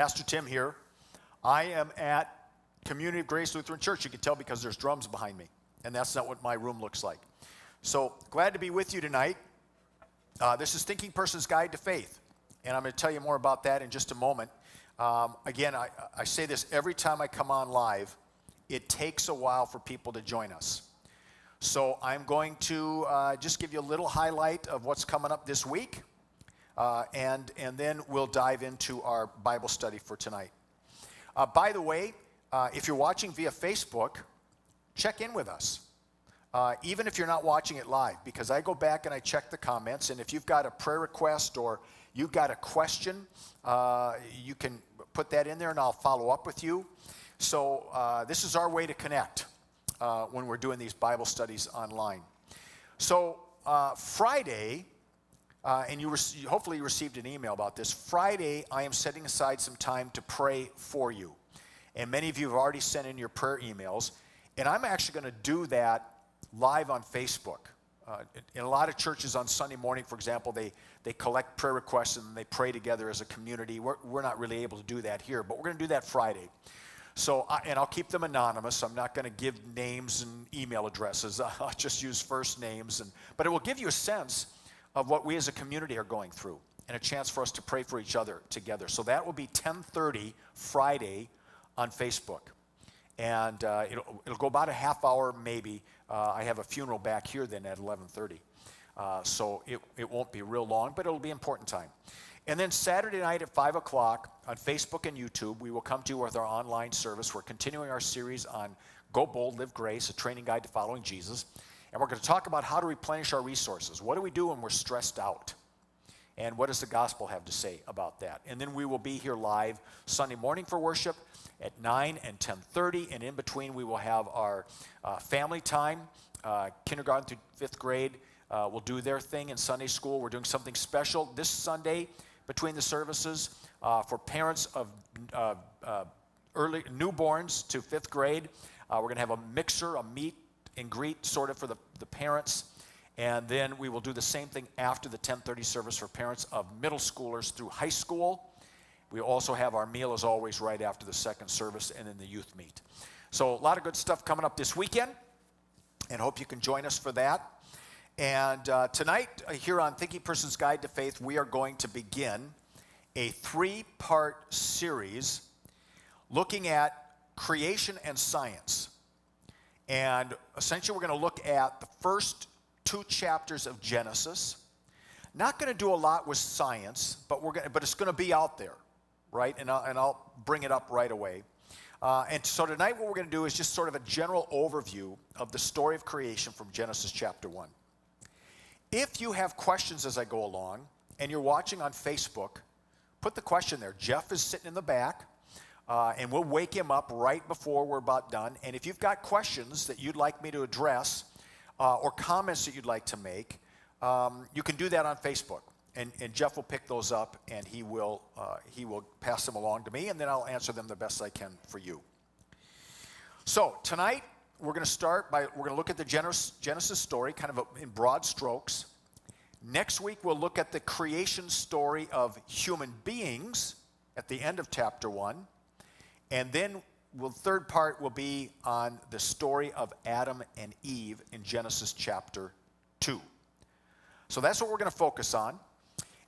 Pastor Tim here. I am at Community of Grace Lutheran Church. You can tell because there's drums behind me, and that's not what my room looks like. So glad to be with you tonight. This is Thinking Person's Guide to Faith, and I'm going to tell you more about that in just a moment. Again, I say this every time I come on live. It takes a while for people to join us. So I'm going to just give you a little highlight of what's coming up this week, and then we'll dive into our Bible study for tonight. By the way, if you're watching via Facebook, check in with us. Even if you're not watching it live, because I go back and I check the comments, and if you've got a prayer request or you've got a question, you can put that in there and I'll follow up with you. So this is our way to connect when we're doing these Bible studies online. So Friday, and hopefully you received an email about this. Friday, I am setting aside some time to pray for you. And many of you have already sent in your prayer emails. And I'm actually going to do that live on Facebook. In a lot of churches on Sunday morning, for example, they collect prayer requests and they pray together as a community. We're not really able to do that here, but we're going to do that Friday. So, and I'll keep them anonymous. I'm not going to give names and email addresses. I'll just use first names. But it will give you a sense of what we as a community are going through and a chance for us to pray for each other together. So that will be 10:30 Friday on Facebook. And it'll go about a half hour maybe. I have a funeral back here then at 11:30. So it won't be real long, but it'll be an important time. And then Saturday night at 5 o'clock on Facebook and YouTube, we will come to you with our online service. We're continuing our series on Go Bold, Live Grace, a training guide to following Jesus. And we're going to talk about how to replenish our resources. What do we do when we're stressed out? And what does the gospel have to say about that? And then we will be here live Sunday morning for worship at 9 and 10:30. And in between, we will have our family time. Kindergarten through 5th grade will do their thing in Sunday school. We're doing something special this Sunday between the services for parents of early newborns to 5th grade. We're going to have a mixer, a meet and greet sort of for the parents. And then we will do the same thing after the 10:30 service for parents of middle schoolers through high school. We also have our meal, as always, right after the second service and then the youth meet. So a lot of good stuff coming up this weekend, and hope you can join us for that. And tonight, here on Thinking Person's Guide to Faith, we are going to begin a 3-part series looking at creation and science. And essentially, we're going to look at the first 2 chapters of Genesis. Not going to do a lot with science, but it's going to be out there, right? And I'll bring it up right away. And so tonight, what we're going to do is just sort of a general overview of the story of creation from Genesis chapter 1. If you have questions as I go along, and you're watching on Facebook, put the question there. Jeff is sitting in the back, and we'll wake him up right before we're about done. And if you've got questions that you'd like me to address, or comments that you'd like to make, you can do that on Facebook. And Jeff will pick those up, and he will pass them along to me, and then I'll answer them the best I can for you. So tonight, we're going to look at the Genesis story, kind of in broad strokes. Next week, we'll look at the creation story of human beings at the end of chapter 1. And then the third part will be on the story of Adam and Eve in Genesis chapter 2. So that's what we're going to focus on.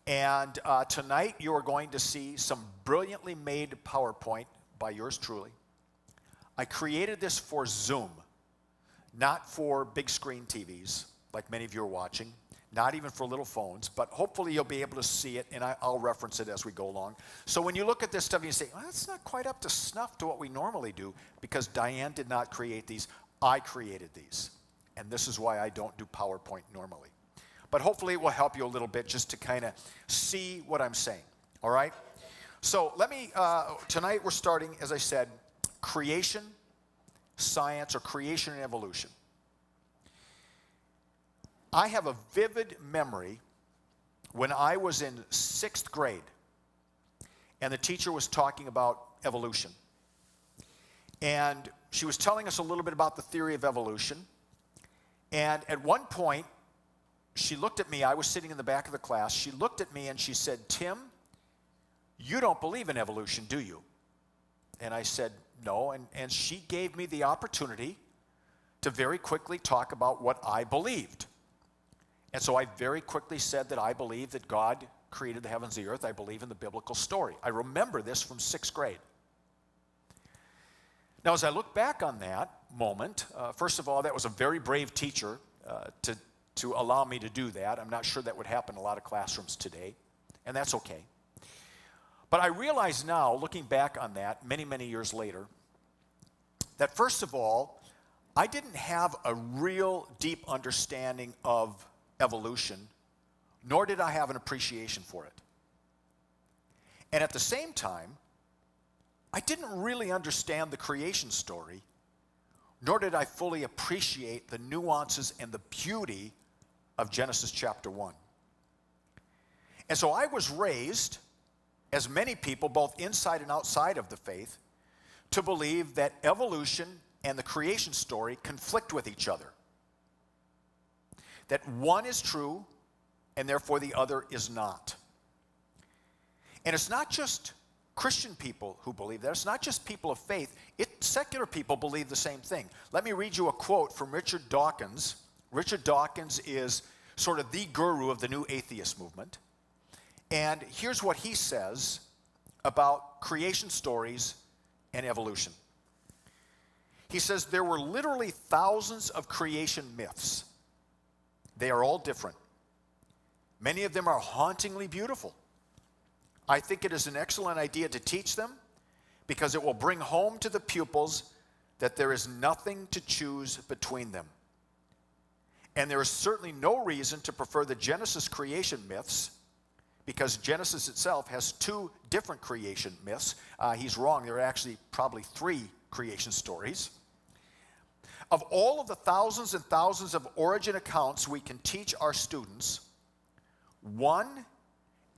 And tonight, you are going to see some brilliantly made PowerPoint by yours truly. I created this for Zoom, not for big screen TVs like many of you are watching, not even for little phones, but hopefully you'll be able to see it, and I'll reference it as we go along. So when you look at this stuff and you say, well, that's not quite up to snuff to what we normally do, because Diane did not create these, I created these. And this is why I don't do PowerPoint normally. But hopefully it will help you a little bit just to kind of see what I'm saying, all right? So tonight we're starting, as I said, creation, science, or creation and evolution. I have a vivid memory when I was in 6th grade, and the teacher was talking about evolution. And she was telling us a little bit about the theory of evolution. And at one point, she looked at me. I was sitting in the back of the class. She looked at me and she said, Tim, "You don't believe in evolution, do you?" And I said, "No." And she gave me the opportunity to very quickly talk about what I believed. And so I very quickly said that I believe that God created the heavens and the earth. I believe in the biblical story. I remember this from 6th grade. Now, as I look back on that moment, first of all, that was a very brave teacher to allow me to do that. I'm not sure that would happen in a lot of classrooms today, and that's okay. But I realize now, looking back on that many, many years later, that first of all, I didn't have a real deep understanding of evolution, nor did I have an appreciation for it. And at the same time, I didn't really understand the creation story, nor did I fully appreciate the nuances and the beauty of Genesis chapter 1. And so I was raised, as many people, both inside and outside of the faith, to believe that evolution and the creation story conflict with each other. That one is true, and therefore the other is not. And it's not just Christian people who believe that. It's not just people of faith. Secular people believe the same thing. Let me read you a quote from Richard Dawkins. Richard Dawkins is sort of the guru of the new atheist movement. And here's what he says about creation stories and evolution. He says, "There were literally thousands of creation myths. They are all different. Many of them are hauntingly beautiful. I think it is an excellent idea to teach them because it will bring home to the pupils that there is nothing to choose between them. And there is certainly no reason to prefer the Genesis creation myths because Genesis itself has 2 different creation myths." He's wrong. There are actually probably 3 creation stories. "Of all of the thousands and thousands of origin accounts we can teach our students, one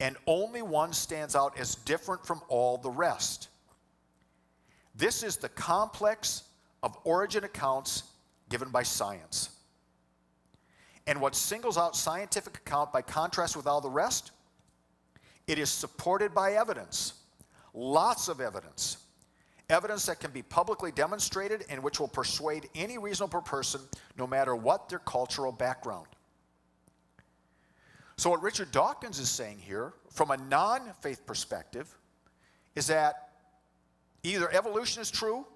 and only one stands out as different from all the rest. This is the complex of origin accounts given by science. And what singles out scientific account by contrast with all the rest? It is supported by evidence, lots of evidence. Evidence that can be publicly demonstrated and which will persuade any reasonable person, no matter what their cultural background." So what Richard Dawkins is saying here, from a non-faith perspective, is that either evolution is true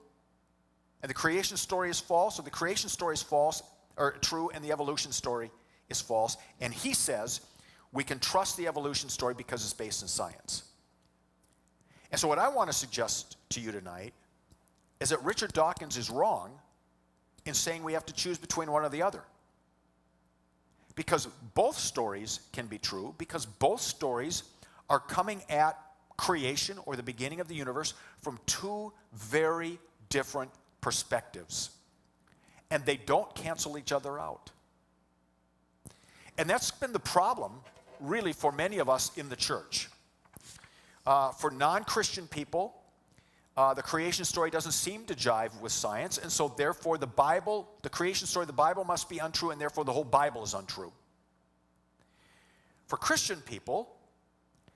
and the creation story is false, or the creation story is false or true and the evolution story is false. And he says we can trust the evolution story because it's based in science. And so what I want to suggest to you tonight is that Richard Dawkins is wrong in saying we have to choose between one or the other. Because both stories can be true, because both stories are coming at creation or the beginning of the universe from 2 very different perspectives. And they don't cancel each other out. And that's been the problem, really, for many of us in the church. For non-Christian people, the creation story doesn't seem to jive with science, and so therefore the Bible, the creation story of the Bible must be untrue, and therefore the whole Bible is untrue. For Christian people,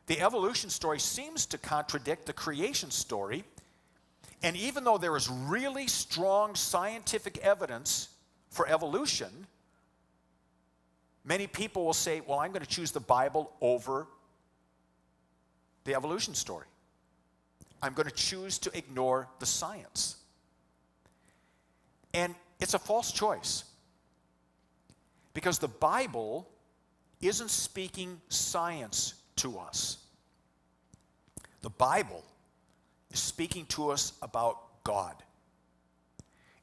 the evolution story seems to contradict the creation story, and even though there is really strong scientific evidence for evolution, many people will say, well, I'm going to choose the Bible over the evolution story. I'm going to choose to ignore the science. And it's a false choice. Because the Bible isn't speaking science to us. The Bible is speaking to us about God.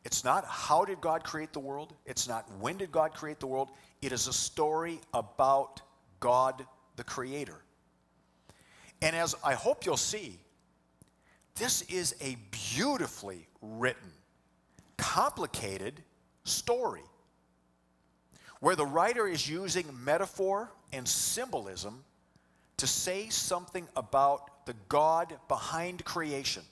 It's not how did God create the world. It's not when did God create the world. It is a story about God the Creator. And as I hope you'll see, this is a beautifully written, complicated story where the writer is using metaphor and symbolism to say something about the God behind creation.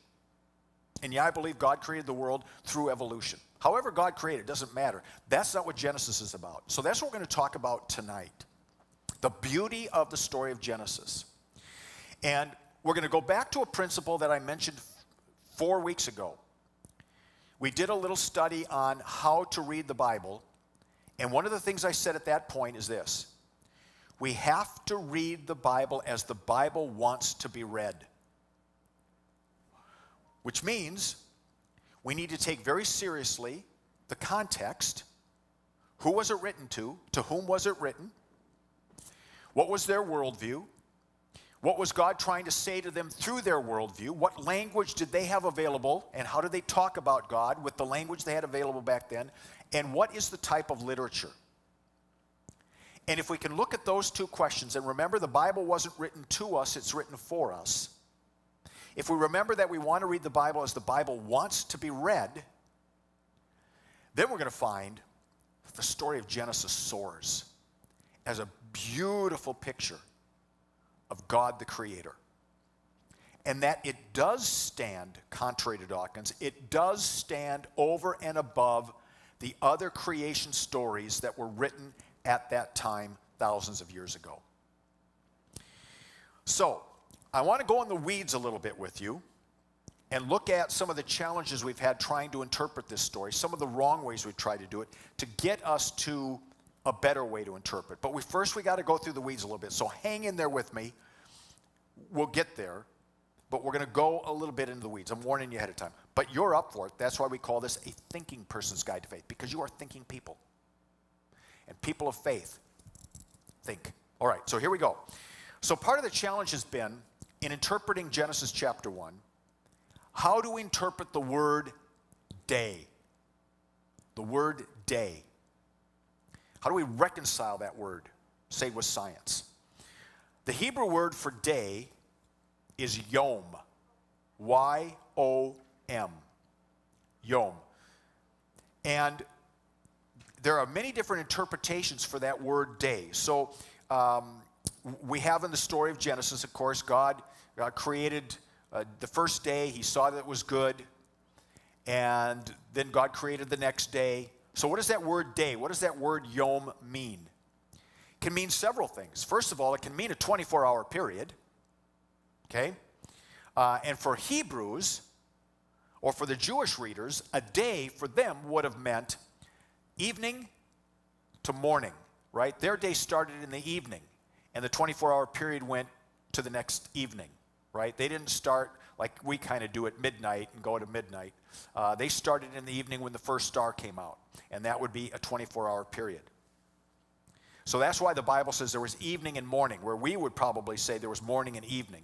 And yeah, I believe God created the world through evolution. However God created it, doesn't matter. That's not what Genesis is about. So that's what we're going to talk about tonight. The beauty of the story of Genesis. And we're going to go back to a principle that I mentioned 4 weeks ago. We did a little study on how to read the Bible, and one of the things I said at that point is this: we have to read the Bible as the Bible wants to be read. Which means we need to take very seriously the context. Who was it written to? To whom was it written? What was their worldview? What was God trying to say to them through their worldview? What language did they have available, and how did they talk about God with the language they had available back then? And what is the type of literature? And if we can look at those two questions, and remember the Bible wasn't written to us, it's written for us. If we remember that we want to read the Bible as the Bible wants to be read, then we're going to find that the story of Genesis soars as a beautiful picture of God the Creator. And that it does stand, contrary to Dawkins, it does stand over and above the other creation stories that were written at that time thousands of years ago. So, I want to go in the weeds a little bit with you and look at some of the challenges we've had trying to interpret this story, some of the wrong ways we've tried to do it, to get us to a better way to interpret. But we got to go through the weeds a little bit. So hang in there with me. We'll get there, but we're going to go a little bit into the weeds. I'm warning you ahead of time. But you're up for it. That's why we call this a thinking person's guide to faith, because you are thinking people. And people of faith think. All right, so here we go. So part of the challenge has been, in interpreting Genesis chapter 1, how do we interpret the word day? The word day. How do we reconcile that word, say, with science? The Hebrew word for day is yom. Y-O-M. Yom. And there are many different interpretations for that word day. So we have in the story of Genesis, of course, God created the first day. He saw that it was good. And then God created the next day. So what does that word day, what does that word yom mean? It can mean several things. First of all, it can mean a 24-hour period. Okay? And for Hebrews, or for the Jewish readers, a day for them would have meant evening to morning, right? Their day started in the evening, and the 24-hour period went to the next evening, right? They didn't start like we kind of do at midnight and go to midnight. They started in the evening when the first star came out, and that would be a 24-hour period. So that's why the Bible says there was evening and morning, where we would probably say there was morning and evening.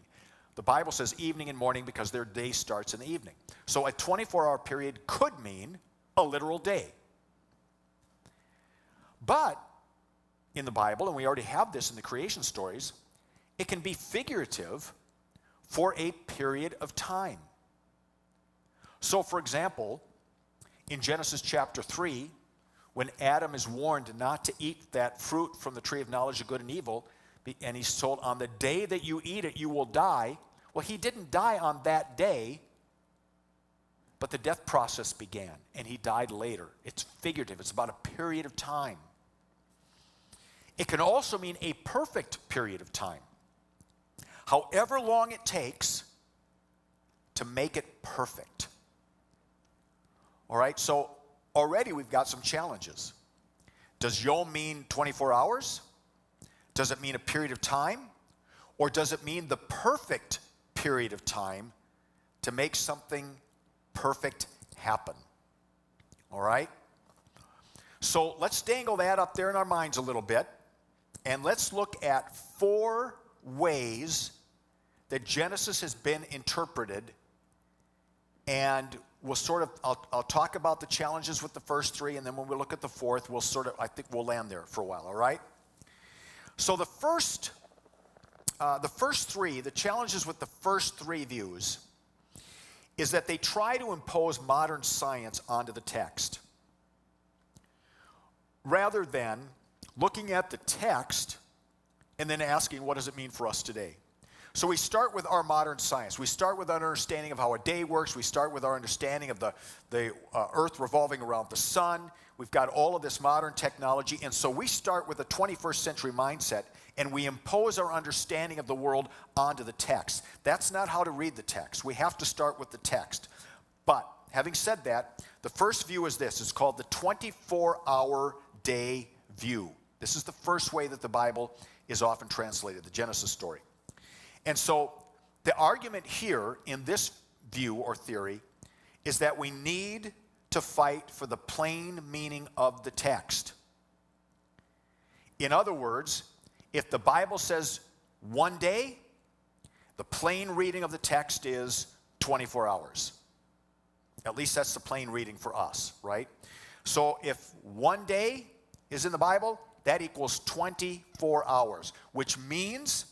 The Bible says evening and morning because their day starts in the evening. So a 24-hour period could mean a literal day. But in the Bible, and we already have this in the creation stories, it can be figurative for a period of time. So, for example, in Genesis chapter 3, when Adam is warned not to eat that fruit from the tree of knowledge of good and evil, and he's told, on the day that you eat it, you will die. Well, he didn't die on that day, but the death process began, and he died later. It's figurative. It's about a period of time. It can also mean a perfect period of time. However long it takes to make it perfect. All right, so already we've got some challenges. Does yom mean 24 hours? Does it mean a period of time? Or does it mean the perfect period of time to make something perfect happen? All right? So let's dangle that up there in our minds a little bit, and let's look at 4 ways that Genesis has been interpreted, and we'll sort of, I'll talk about the challenges with the first 3, and then when we look at the 4th, we'll sort of, I think we'll land there for a while, all right? So the first 3, the challenges with the first 3 views is that they try to impose modern science onto the text, rather than looking at the text and then asking, what does it mean for us today? So we start with our modern science. We start with our understanding of how a day works. We start with our understanding of the earth revolving around the sun. We've got all of this modern technology. And so we start with a 21st century mindset, and we impose our understanding of the world onto the text. That's not how to read the text. We have to start with the text. But having said that, the first view is this. It's called the 24-hour day view. This is the first way that the Bible is often translated, the Genesis story. And so the argument here in this view or theory is that we need to fight for the plain meaning of the text. In other words, if the Bible says one day, the plain reading of the text is 24 hours. At least that's the plain reading for us, right? So if one day is in the Bible, that equals 24 hours, which means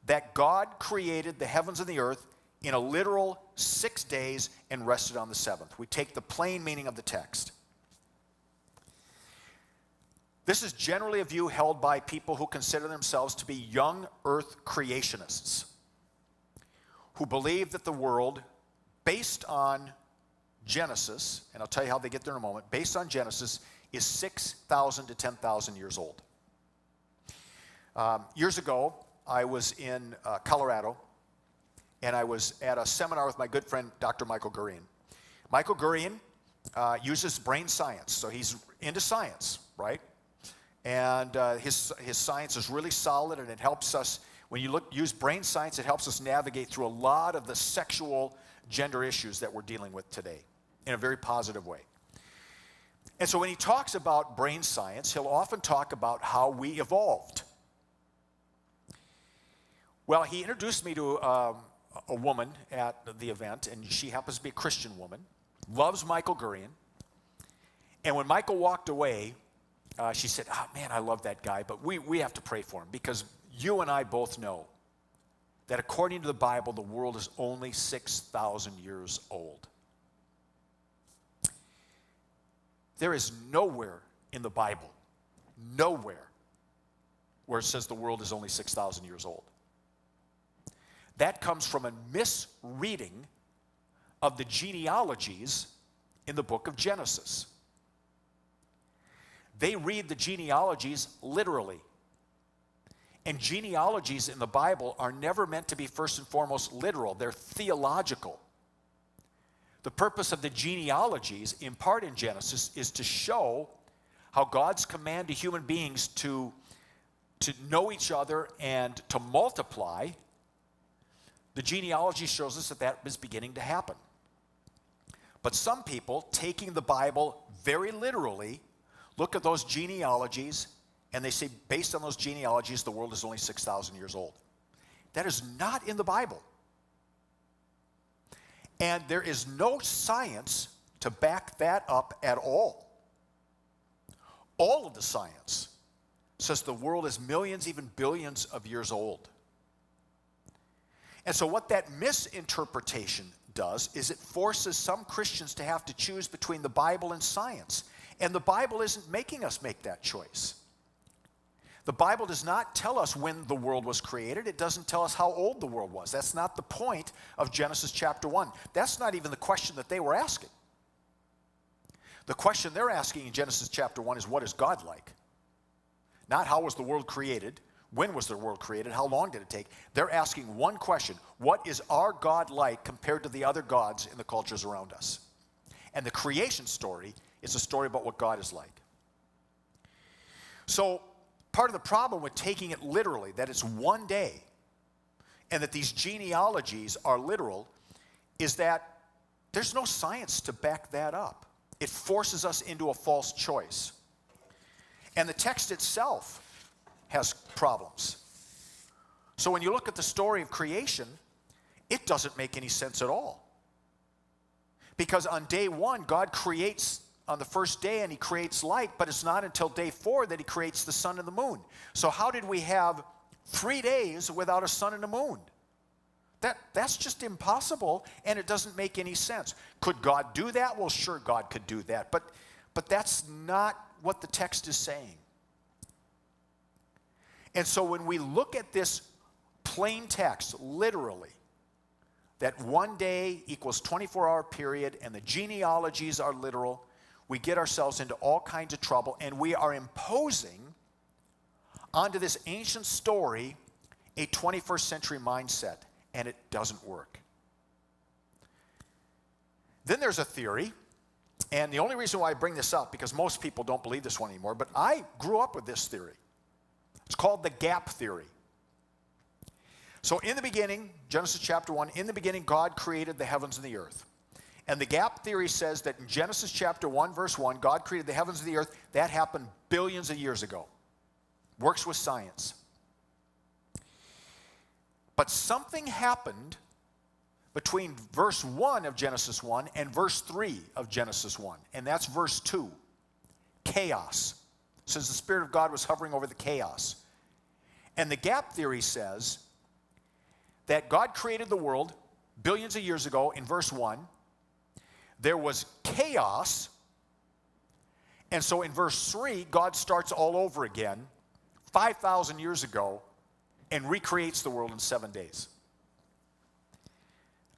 that God created the heavens and the earth in a literal 6 days and rested on the seventh. We take the plain meaning of the text. This is generally a view held by people who consider themselves to be young earth creationists, who believe that the world, based on Genesis, and I'll tell you how they get there in a moment, based on Genesis, is 6,000 to 10,000 years old. Years ago, I was in Colorado, and I was at a seminar with my good friend, Dr. Michael Gurian. Michael Gurian uses brain science, so he's into science, right? And his science is really solid, and it helps us, when you use brain science, it helps us navigate through a lot of the sexual gender issues that we're dealing with today in a very positive way. And so when he talks about brain science, he'll often talk about how we evolved. Well, he introduced me to a woman at the event, and she happens to be a Christian woman, loves Michael Gurian. And when Michael walked away, she said, "Oh, man, I love that guy, but we have to pray for him because you and I both know that according to the Bible, the world is only 6,000 years old." There is nowhere in the Bible, nowhere, where it says the world is only 6,000 years old. That comes from a misreading of the genealogies in the book of Genesis. They read the genealogies literally. And genealogies in the Bible are never meant to be first and foremost literal. They're theological. The purpose of the genealogies, in part in Genesis, is to show how God's command to human beings to know each other and to multiply. The genealogy shows us that that is beginning to happen. But some people, taking the Bible very literally, look at those genealogies and they say, based on those genealogies, the world is only 6,000 years old. That is not in the Bible. And there is no science to back that up at all. All of the science says the world is millions, even billions of years old. And so what that misinterpretation does is it forces some Christians to have to choose between the Bible and science. And the Bible isn't making us make that choice. The Bible does not tell us when the world was created. It doesn't tell us how old the world was. That's not the point of Genesis chapter 1. That's not even the question that they were asking. The question they're asking in Genesis chapter 1 is, what is God like? Not how was the world created, when was the world created, how long did it take? They're asking one question: what is our God like compared to the other gods in the cultures around us? And the creation story is a story about what God is like. So part of the problem with taking it literally, that it's one day, and that these genealogies are literal, is that there's no science to back that up. It forces us into a false choice. And the text itself has problems. So when you look at the story of creation, it doesn't make any sense at all. Because on day one, God creates on the first day and he creates light, but it's not until day 4 that he creates the sun and the moon. So how did we have 3 days without a sun and a moon? That's just impossible, and it doesn't make any sense. Could God do that? Well, sure, God could do that, but that's not what the text is saying. And so when we look at this plain text, literally, that one day equals 24-hour period and the genealogies are literal, we get ourselves into all kinds of trouble, and we are imposing onto this ancient story a 21st century mindset, and it doesn't work. Then there's a theory, and the only reason why I bring this up, because most people don't believe this one anymore, but I grew up with this theory. It's called the gap theory. So in the beginning, Genesis chapter 1, in the beginning God created the heavens and the earth. And the gap theory says that in Genesis chapter 1, verse 1, God created the heavens and the earth. That happened billions of years ago. Works with science. But something happened between verse 1 of Genesis 1 and verse 3 of Genesis 1. And that's verse 2. Chaos. It says the Spirit of God was hovering over the chaos. And the gap theory says that God created the world billions of years ago in verse 1. There was chaos. And so in verse 3, God starts all over again 5,000 years ago and recreates the world in 7 days.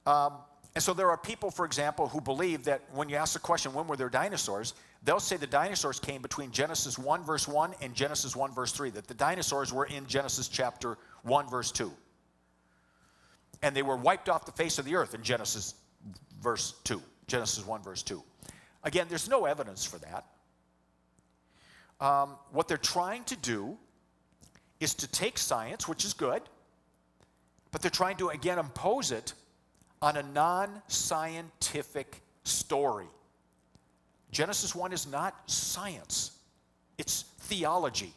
And so there are people, for example, who believe that when you ask the question, when were there dinosaurs, they'll say the dinosaurs came between Genesis 1, verse 1 and Genesis 1, verse 3, that the dinosaurs were in Genesis chapter 1, verse 2. And they were wiped off the face of the earth in Genesis verse 2, Genesis 1, verse 2. Again, there's no evidence for that. What they're trying to do is to take science, which is good, but they're trying to, again, impose it on a non-scientific story. Genesis 1 is not science. It's theology.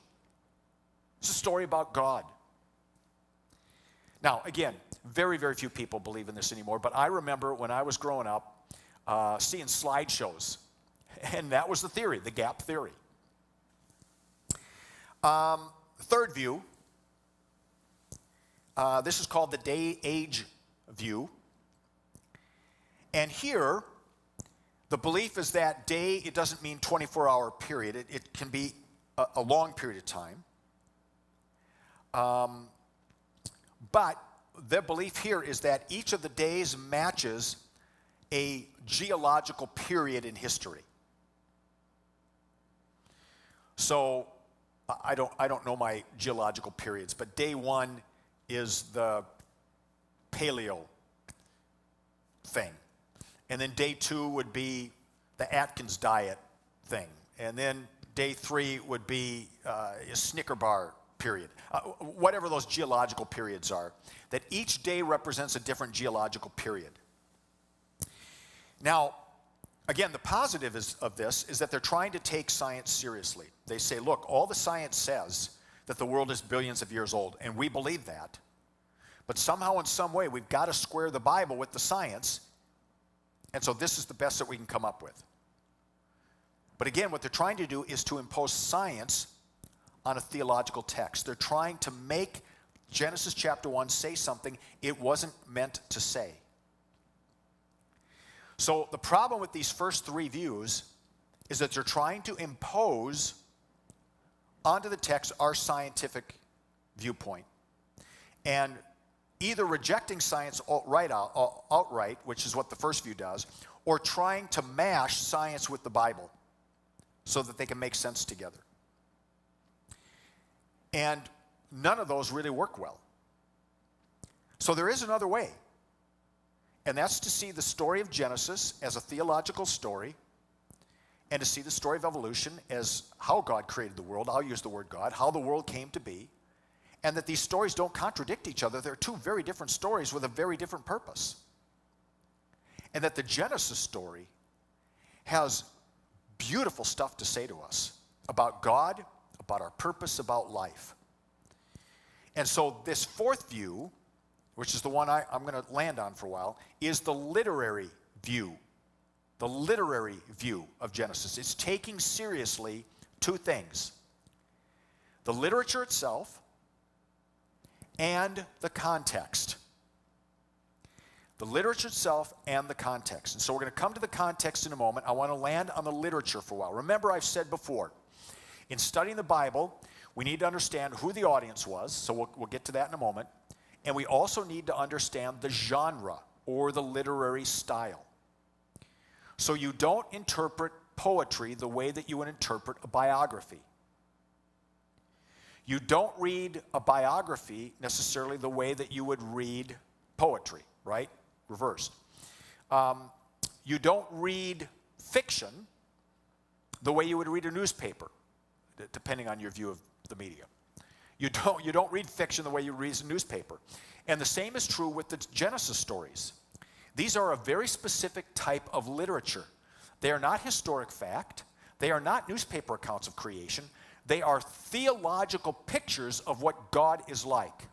It's a story about God. Now, again, very, very few people believe in this anymore, but I remember when I was growing up seeing slideshows, and that was the theory, the gap theory. Third view, this is called the day-age view. And here, the belief is that day, it doesn't mean 24-hour period. It can be a long period of time. But their belief here is that each of the days matches a geological period in history. So I don't know my geological periods, but day 1 is the Paleo thing. And then day 2 would be the Atkins diet thing. And then day 3 would be a Snicker bar period. Whatever those geological periods are. That each day represents a different geological period. Now, again, the positive of this is that they're trying to take science seriously. They say, look, all the science says that the world is billions of years old, and we believe that. But somehow, in some way, we've got to square the Bible with the science. And so this is the best that we can come up with. But again, what they're trying to do is to impose science on a theological text. They're trying to make Genesis chapter 1 say something it wasn't meant to say. So the problem with these first 3 views is that they're trying to impose onto the text our scientific viewpoint. And either rejecting science outright, which is what the first view does, or trying to mash science with the Bible so that they can make sense together. And none of those really work well. So there is another way. And that's to see the story of Genesis as a theological story, and to see the story of evolution as how God created the world. I'll use the word God, how the world came to be. And that these stories don't contradict each other. They're 2 very different stories with a very different purpose. And that the Genesis story has beautiful stuff to say to us about God, about our purpose, about life. And so this 4th view, which is the one I'm going to land on for a while, is the literary view. The literary view of Genesis. It's taking seriously 2 things. The literature itself, and the context. The literature itself and the context. And so we're going to come to the context in a moment. I want to land on the literature for a while. Remember, I've said before, in studying the Bible, we need to understand who the audience was, so we'll get to that in a moment. And we also need to understand the genre or the literary style. So you don't interpret poetry the way that you would interpret a biography. You don't read a biography necessarily the way that you would read poetry, right? Reversed. You don't read fiction the way you would read a newspaper, depending on your view of the media. You don't read fiction the way you read a newspaper. And the same is true with the Genesis stories. These are a very specific type of literature. They are not historic fact. They are not newspaper accounts of creation. They are theological pictures of what God is like,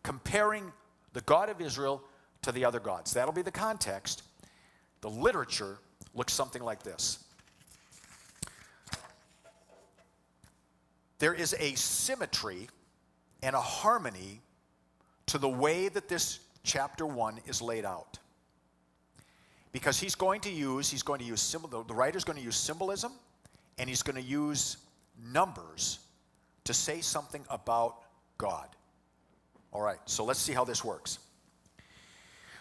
comparing the God of Israel to the other gods. That'll be the context. The literature looks something like this. There is a symmetry and a harmony to the way that this chapter 1 is laid out. Because he's going to use the writer's going to use symbolism, and he's going to use numbers to say something about God. All right, so let's see how this works.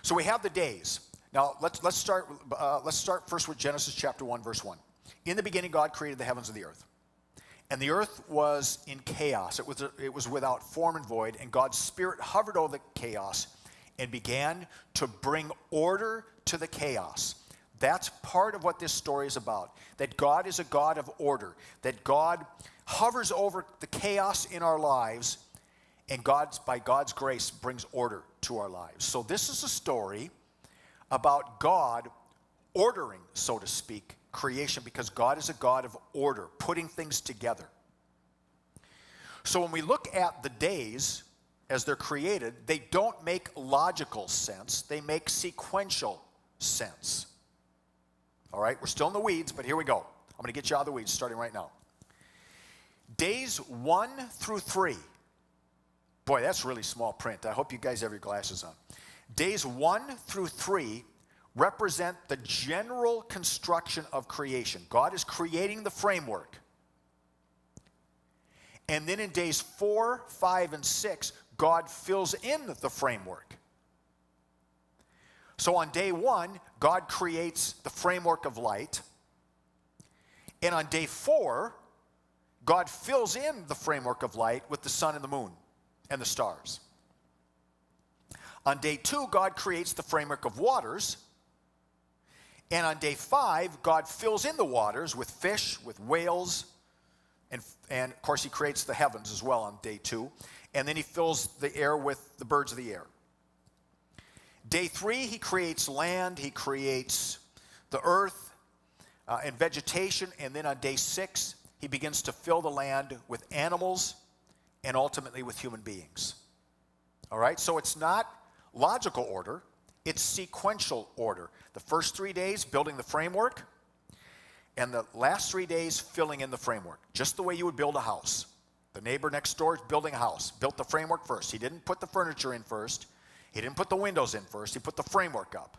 So we have the days. Now let's start first with Genesis chapter 1, verse 1. In the beginning, God created the heavens and the earth. And the earth was in chaos. It was without form and void, and God's Spirit hovered over the chaos and began to bring order to the chaos. That's part of what this story is about, that God is a God of order, that God hovers over the chaos in our lives, and by God's grace, brings order to our lives. So this is a story about God ordering, so to speak, creation, because God is a God of order, putting things together. So when we look at the days as they're created, they don't make logical sense. They make sequential sense. All right, we're still in the weeds, but here we go. I'm going to get you out of the weeds starting right now. Days 1 through 3. Boy, that's really small print. I hope you guys have your glasses on. Days 1 through 3 represent the general construction of creation. God is creating the framework. And then in days 4, 5, and 6, God fills in the framework. So on day 1, God creates the framework of light. And on day 4, God fills in the framework of light with the sun and the moon and the stars. On day 2, God creates the framework of waters. And on day 5, God fills in the waters with fish, with whales, and of course he creates the heavens as well on day 2. And then he fills the air with the birds of the air. Day 3, he creates land, he creates the earth and vegetation. And then on day 6, he begins to fill the land with animals and ultimately with human beings. All right, so it's not logical order, it's sequential order. The first 3 days building the framework, and the last 3 days filling in the framework, just the way you would build a house. The neighbor next door is building a house, built the framework first. He didn't put the furniture in first. He didn't put the windows in first. He put the framework up.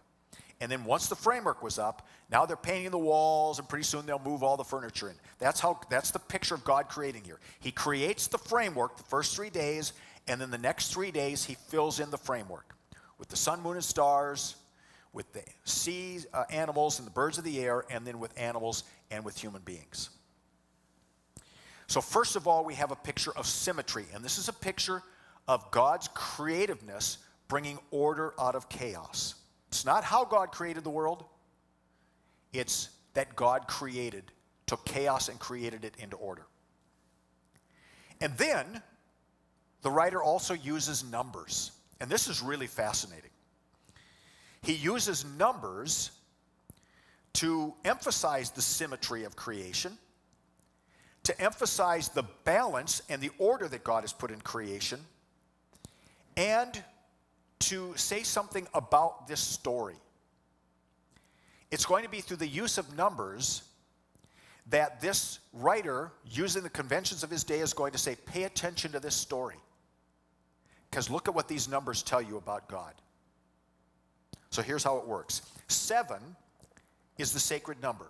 And then once the framework was up, now they're painting the walls, and pretty soon they'll move all the furniture in. That's the picture of God creating here. He creates the framework the first 3 days, and then the next 3 days he fills in the framework with the sun, moon, and stars, with the sea animals and the birds of the air, and then with animals and with human beings. So first of all, we have a picture of symmetry, and this is a picture of God's creativeness bringing order out of chaos. It's not how God created the world. It's that God took chaos and created it into order. And then the writer also uses numbers, and this is really fascinating. He uses numbers to emphasize the symmetry of creation, to emphasize the balance and the order that God has put in creation, and to say something about this story. It's going to be through the use of numbers that this writer, using the conventions of his day, is going to say, pay attention to this story. Because look at what these numbers tell you about God. So here's how it works. 7 is the sacred number.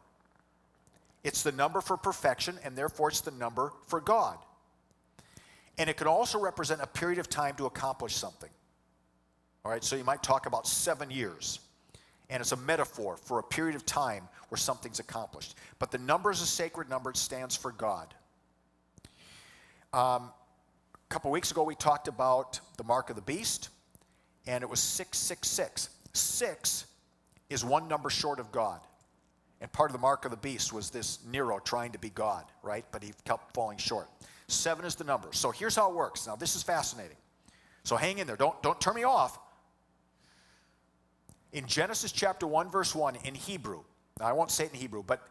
It's the number for perfection, and therefore it's the number for God. And it can also represent a period of time to accomplish something. All right, so you might talk about 7 years. And it's a metaphor for a period of time where something's accomplished. But the number is a sacred number. It stands for God. A couple weeks ago, we talked about the mark of the beast, and it was 666. 6 is one number short of God. And part of the mark of the beast was this Nero trying to be God, right? But he kept falling short. 7 is the number. So here's how it works. Now, this is fascinating. So hang in there. Don't turn me off. In Genesis chapter 1, verse 1, in Hebrew, now I won't say it in Hebrew, but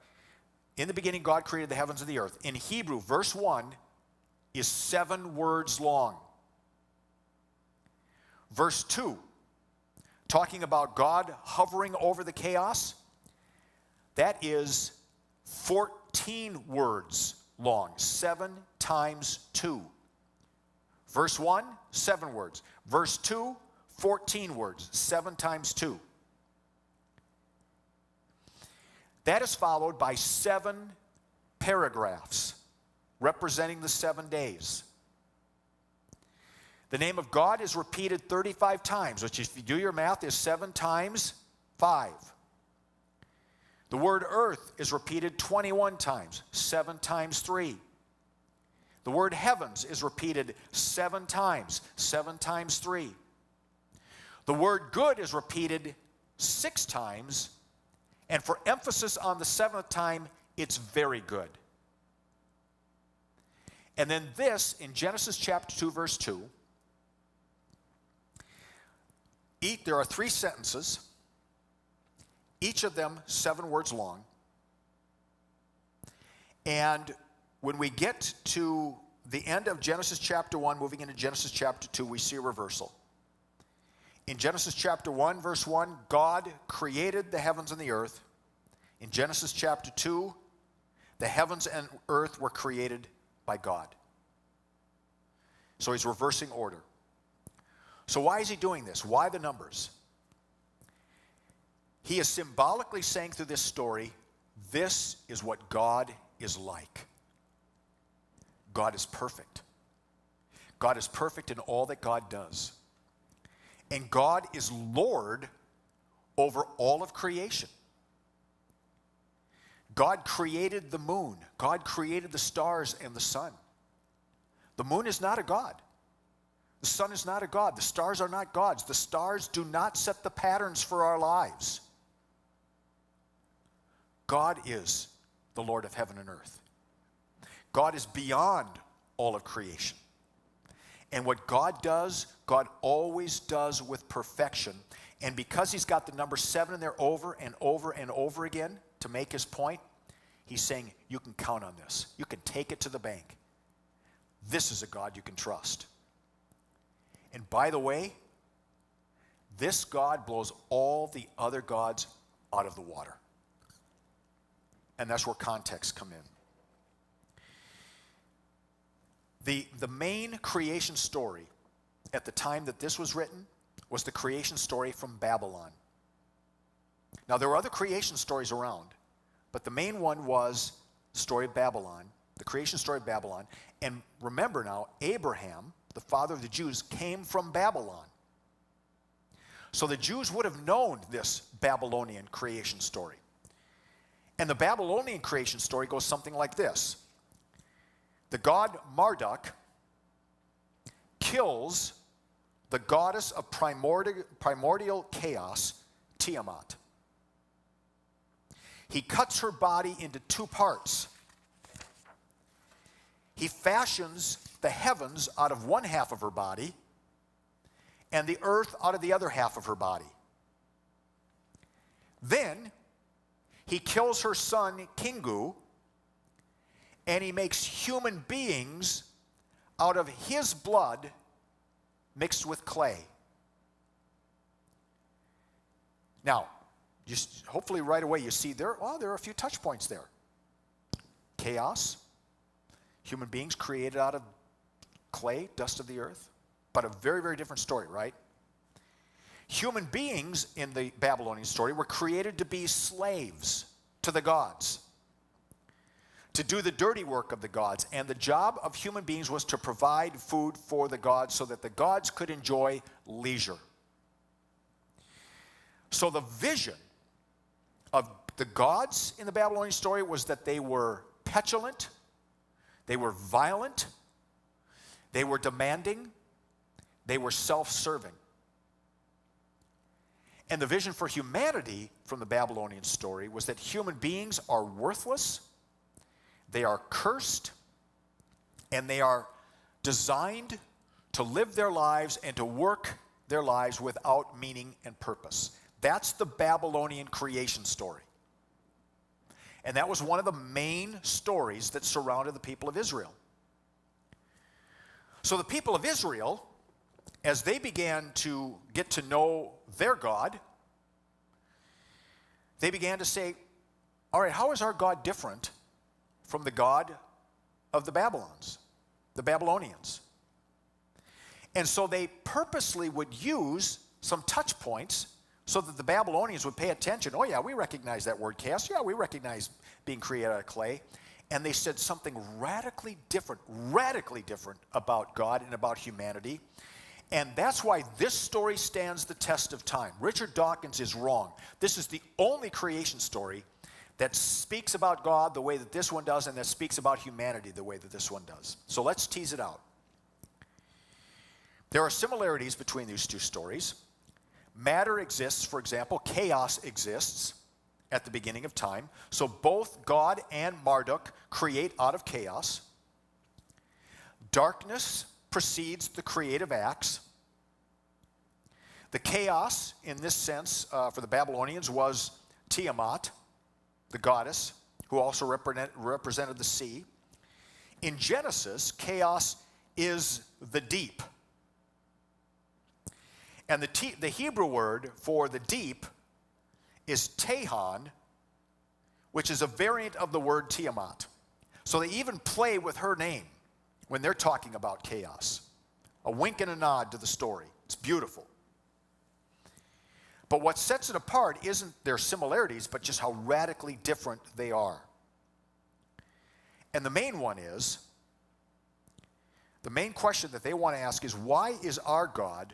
in the beginning God created the heavens and the earth. In Hebrew, verse 1 is 7 words long. Verse 2, talking about God hovering over the chaos, that is 14 words long. 7 times 2. Verse 1, 7 words. Verse 2, 14 words. 7 times 2. That is followed by 7 paragraphs representing the 7 days. The name of God is repeated 35 times, which if you do your math is 7 times 5. The word earth is repeated 21 times, 7 times 3. The word heavens is repeated 7 times, 7 times 3. The word good is repeated 6 times, and for emphasis on the 7th time, it's very good. And then this, in Genesis chapter 2, verse 2, there are 3 sentences, each of them 7 words long. And when we get to the end of Genesis chapter 1, moving into Genesis chapter 2, we see a reversal. In Genesis chapter 1, verse 1, God created the heavens and the earth. In Genesis chapter 2, the heavens and earth were created by God. So he's reversing order. So why is he doing this? Why the numbers? He is symbolically saying through this story, this is what God is like. God is perfect. God is perfect in all that God does. And God is Lord over all of creation. God created the moon. God created the stars and the sun. The moon is not a god. The sun is not a god. The stars are not gods. The stars do not set the patterns for our lives. God is the Lord of heaven and earth. God is beyond all of creation. And what God does, God always does with perfection. And because he's got the number 7 in there over and over and over again to make his point, he's saying, you can count on this. You can take it to the bank. This is a God you can trust. And by the way, this God blows all the other gods out of the water. And that's where context come in. The main creation story at the time that this was written was the creation story from Babylon. Now, there were other creation stories around, but the main one was the story of Babylon, the creation story of Babylon. And remember now, Abraham, the father of the Jews, came from Babylon. So the Jews would have known this Babylonian creation story. And the Babylonian creation story goes something like this. The god Marduk kills the goddess of primordial chaos, Tiamat. He cuts her body into 2 parts. He fashions the heavens out of one half of her body and the earth out of the other half of her body. Then he kills her son, Kingu, and he makes human beings out of his blood mixed with clay. Now, just hopefully right away you see there are a few touch points there. Chaos, human beings created out of clay, dust of the earth, but a very, very different story, right? Human beings in the Babylonian story were created to be slaves to the gods. to do the dirty work of the gods. And the job of human beings was to provide food for the gods so that the gods could enjoy leisure. So the vision of the gods in the Babylonian story was that they were petulant, they were violent, they were demanding, they were self-serving. And the vision for humanity from the Babylonian story was that human beings are worthless, they are cursed, and they are designed to live their lives and to work their lives without meaning and purpose. That's the Babylonian creation story. And that was one of the main stories that surrounded the people of Israel. So the people of Israel, as they began to get to know their God, they began to say, all right, how is our God different from the God of the Babylonians? And so they purposely would use some touch points so that the Babylonians would pay attention. Oh yeah, we recognize that word chaos. Yeah, we recognize being created out of clay. And they said something radically different about God and about humanity. And that's why this story stands the test of time. Richard Dawkins is wrong. This is the only creation story that speaks about God the way that this one does and that speaks about humanity the way that this one does. So let's tease it out. There are similarities between these two stories. Matter exists, for example, chaos exists at the beginning of time. So both God and Marduk create out of chaos. Darkness precedes the creative acts. The chaos, in this sense, for the Babylonians, was Tiamat, the goddess, who also represented the sea. In Genesis, chaos is the deep. And the Hebrew word for the deep is Tehan, which is a variant of the word Tiamat. So they even play with her name when they're talking about chaos. A wink and a nod to the story. It's beautiful. But what sets it apart isn't their similarities, but just how radically different they are. And the main one is, the main question that they want to ask is, why is our God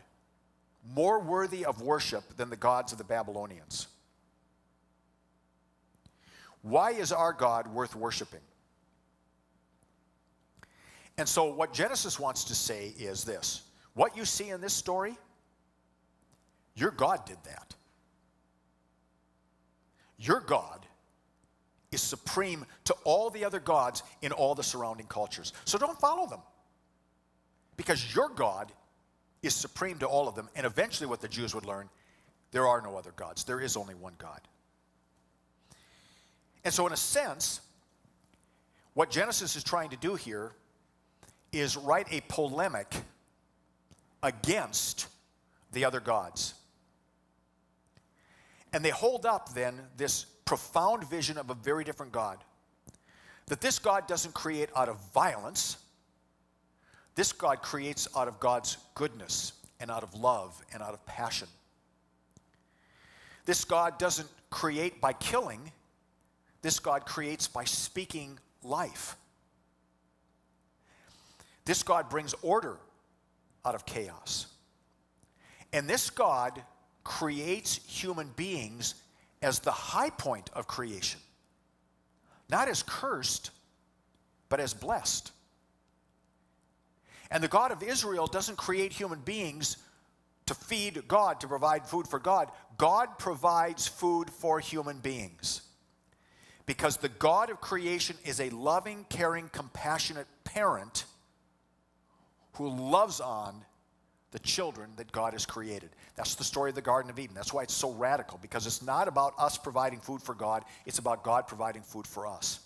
more worthy of worship than the gods of the Babylonians? Why is our God worth worshiping? And so what Genesis wants to say is this: what you see in this story, your God did that. Your God is supreme to all the other gods in all the surrounding cultures. So don't follow them, because your God is supreme to all of them. And eventually what the Jews would learn, there are no other gods. There is only one God. And so in a sense, what Genesis is trying to do here is write a polemic against the other gods. And they hold up then this profound vision of a very different God. That this God doesn't create out of violence. This God creates out of God's goodness and out of love and out of passion. This God doesn't create by killing. This God creates by speaking life. This God brings order out of chaos. And this God creates human beings as the high point of creation. Not as cursed, but as blessed. And the God of Israel doesn't create human beings to feed God, to provide food for God. God provides food for human beings. Because the God of creation is a loving, caring, compassionate parent who loves on the children that God has created. That's the story of the Garden of Eden. That's why it's so radical, because it's not about us providing food for God, it's about God providing food for us.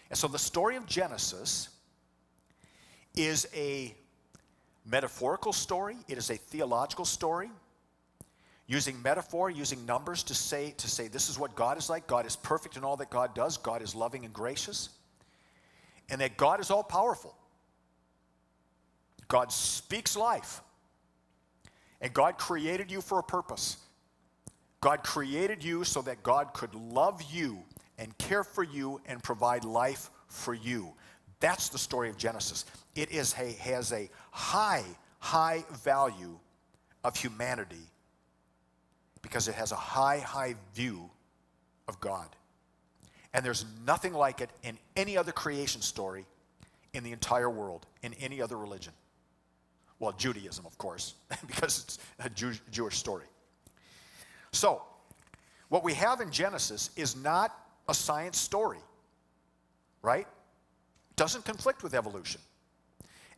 And so the story of Genesis is a metaphorical story. It is a theological story, using metaphor, using numbers to say this is what God is like. God is perfect in all that God does. God is loving and gracious. And that God is all-powerful. God speaks life. And God created you for a purpose. God created you so that God could love you and care for you and provide life for you. That's the story of Genesis. It has a high value of humanity because it has a high view of God. And there's nothing like it in any other creation story in the entire world, in any other religion. Well, Judaism, of course, because it's a Jewish story. So, what we have in Genesis is not a science story, right? Doesn't conflict with evolution.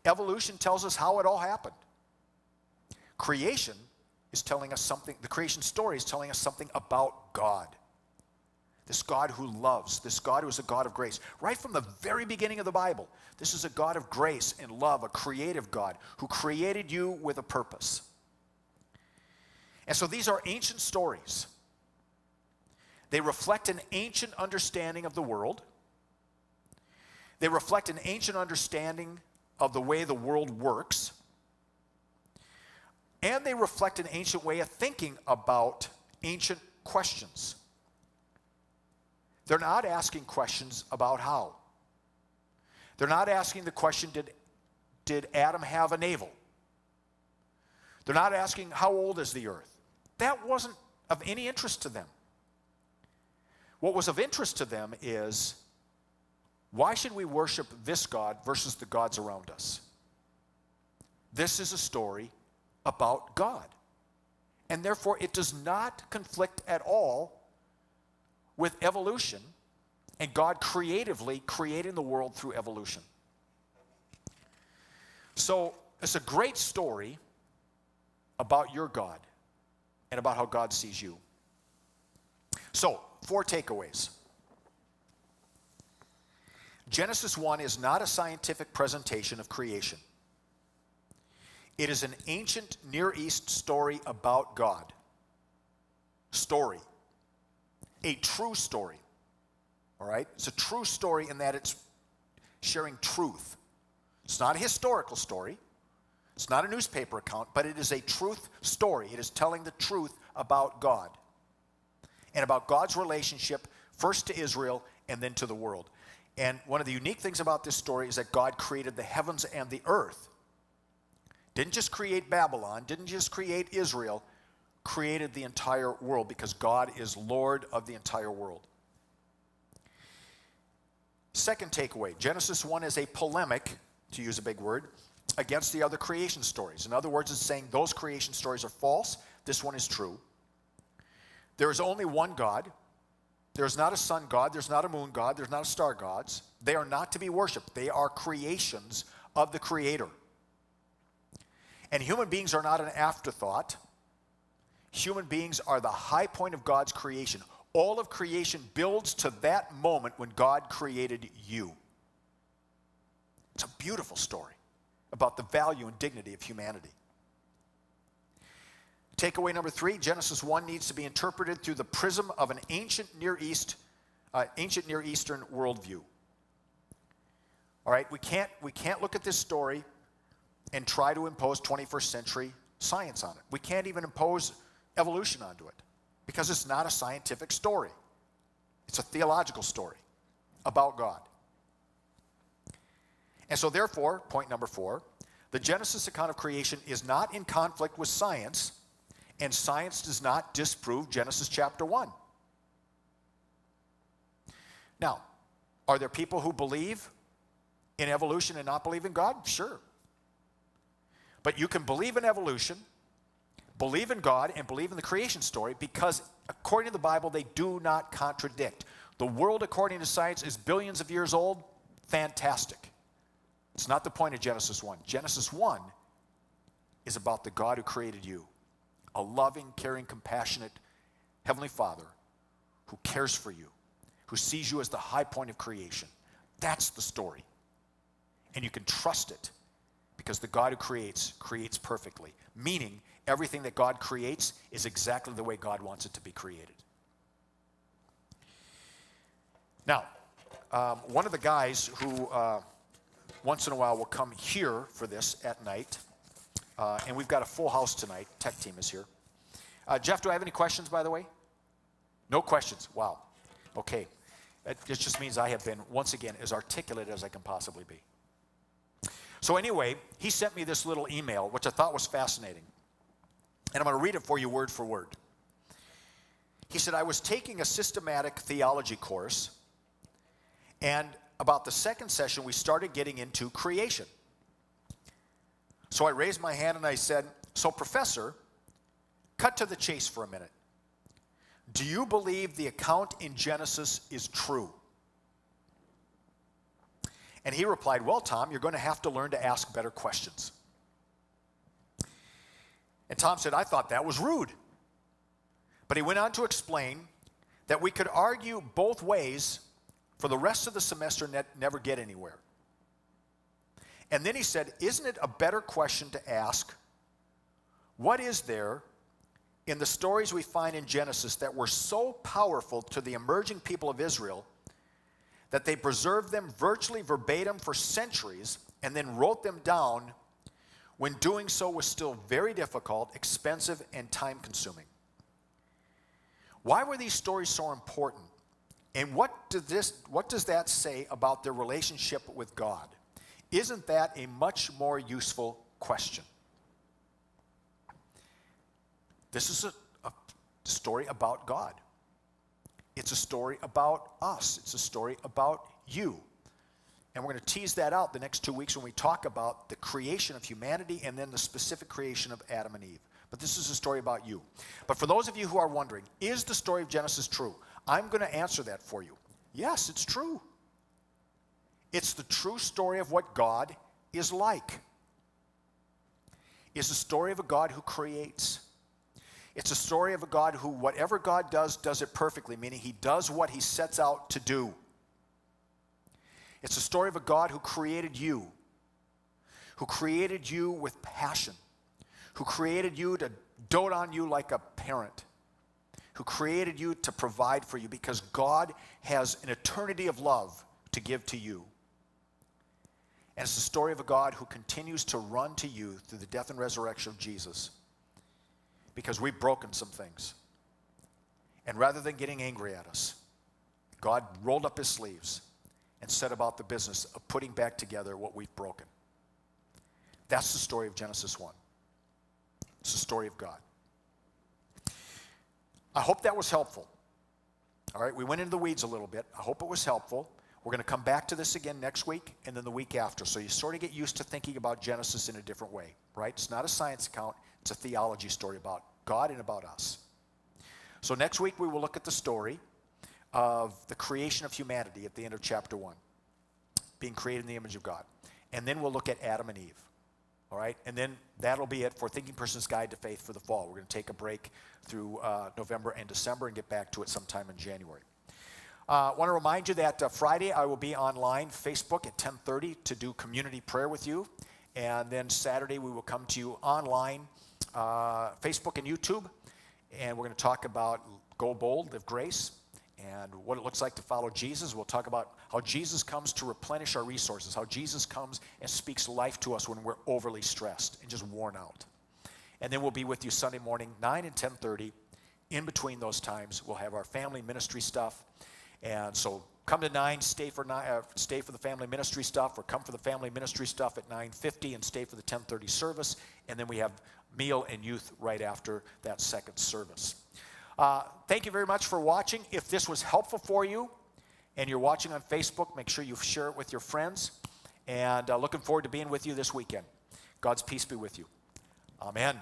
Evolution tells us how it all happened. Creation is telling us something, the creation story is telling us something about God. This God who loves, this God who is a God of grace. Right from the very beginning of the Bible, this is a God of grace and love, a creative God who created you with a purpose. And so these are ancient stories. They reflect an ancient understanding of the world. They reflect an ancient understanding of the way the world works. And they reflect an ancient way of thinking about ancient questions. They're not asking questions about how. They're not asking the question, did Adam have a navel? They're not asking, how old is the earth? That wasn't of any interest to them. What was of interest to them is, why should we worship this God versus the gods around us? This is a story about God. And therefore, it does not conflict at all with evolution and God creatively creating the world through evolution. So, it's a great story about your God and about how God sees you. So, 4 takeaways. Genesis 1 is not a scientific presentation of creation. It is an ancient Near East story about God. Story. A true story. All right? It's a true story in that it's sharing truth. It's not a historical story. It's not a newspaper account, but it is a truth story. It is telling the truth about God and about God's relationship first to Israel and then to the world. And one of the unique things about this story is that God created the heavens and the earth. Didn't just create Babylon, didn't just create Israel, created the entire world because God is Lord of the entire world. Second takeaway, Genesis 1 is a polemic, to use a big word, against the other creation stories. In other words, it's saying those creation stories are false, this one is true. There is only one God. There's not a sun god, there's not a moon god, there's not a star gods. They are not to be worshipped. They are creations of the Creator. And human beings are not an afterthought. Human beings are the high point of God's creation. All of creation builds to that moment when God created you. It's a beautiful story about the value and dignity of humanity. Takeaway number 3, Genesis 1 needs to be interpreted through the prism of an ancient Near Eastern worldview. All right, we can't look at this story and try to impose 21st century science on it. We can't even impose evolution onto it because it's not a scientific story. It's a theological story about God. And so therefore, point number 4, the Genesis account of creation is not in conflict with science, and science does not disprove Genesis chapter 1. Now, are there people who believe in evolution and not believe in God? Sure. But you can believe in evolution, believe in God, and believe in the creation story because, according to the Bible, they do not contradict. The world, according to science, is billions of years old. Fantastic. It's not the point of Genesis 1. Genesis 1 is about the God who created you, a loving, caring, compassionate Heavenly Father who cares for you, who sees you as the high point of creation. That's the story. And you can trust it because the God who creates perfectly, meaning everything that God creates is exactly the way God wants it to be created. Now, one of the guys who once in a while will come here for this at night, and we've got a full house tonight. Tech team is here. Jeff, do I have any questions, by the way? No questions. Wow. Okay. It just means I have been, once again, as articulate as I can possibly be. So anyway, he sent me this little email, which I thought was fascinating. And I'm going to read it for you word for word. He said, I was taking a systematic theology course, and about the second session, we started getting into creation. So I raised my hand and I said, so professor, cut to the chase for a minute. Do you believe the account in Genesis is true? And he replied, well, Tom, you're going to have to learn to ask better questions. And Tom said, I thought that was rude. But he went on to explain that we could argue both ways for the rest of the semester and never get anywhere. And then he said, isn't it a better question to ask, what is there in the stories we find in Genesis that were so powerful to the emerging people of Israel that they preserved them virtually verbatim for centuries and then wrote them down when doing so was still very difficult, expensive, and time-consuming? Why were these stories so important? And what does that say about their relationship with God? Isn't that a much more useful question? This is a story about God. It's a story about us. It's a story about you. And we're going to tease that out the next 2 weeks when we talk about the creation of humanity and then the specific creation of Adam and Eve. But this is a story about you. But for those of you who are wondering, is the story of Genesis true? I'm going to answer that for you. Yes, it's true. It's the true story of what God is like. It's the story of a God who creates. It's a story of a God who, whatever God does it perfectly, meaning he does what he sets out to do. It's a story of a God who created you with passion, who created you to dote on you like a parent, who created you to provide for you because God has an eternity of love to give to you. And it's the story of a God who continues to run to you through the death and resurrection of Jesus because we've broken some things. And rather than getting angry at us, God rolled up his sleeves and set about the business of putting back together what we've broken. That's the story of Genesis 1. It's the story of God. I hope that was helpful. All right, we went into the weeds a little bit. I hope it was helpful. We're going to come back to this again next week and then the week after. So you sort of get used to thinking about Genesis in a different way, right? It's not a science account. It's a theology story about God and about us. So next week we will look at the story of the creation of humanity at the end of chapter 1, being created in the image of God. And then we'll look at Adam and Eve. All right, and then that'll be it for Thinking Person's Guide to Faith for the fall. We're going to take a break through November and December and get back to it sometime in January. I want to remind you that Friday I will be online, Facebook at 10:30 to do community prayer with you. And then Saturday we will come to you online, Facebook and YouTube. And we're going to talk about Go Bold, Live Grace, and what it looks like to follow Jesus. We'll talk about how Jesus comes to replenish our resources, how Jesus comes and speaks life to us when we're overly stressed and just worn out. And then we'll be with you Sunday morning, 9 and 10:30. In between those times, we'll have our family ministry stuff. And so come to 9, stay for the family ministry stuff, or come for the family ministry stuff at 9:50 and stay for the 10:30 service. And then we have meal and youth right after that second service. Thank you very much for watching. If this was helpful for you and you're watching on Facebook, make sure you share it with your friends. And looking forward to being with you this weekend. God's peace be with you. Amen.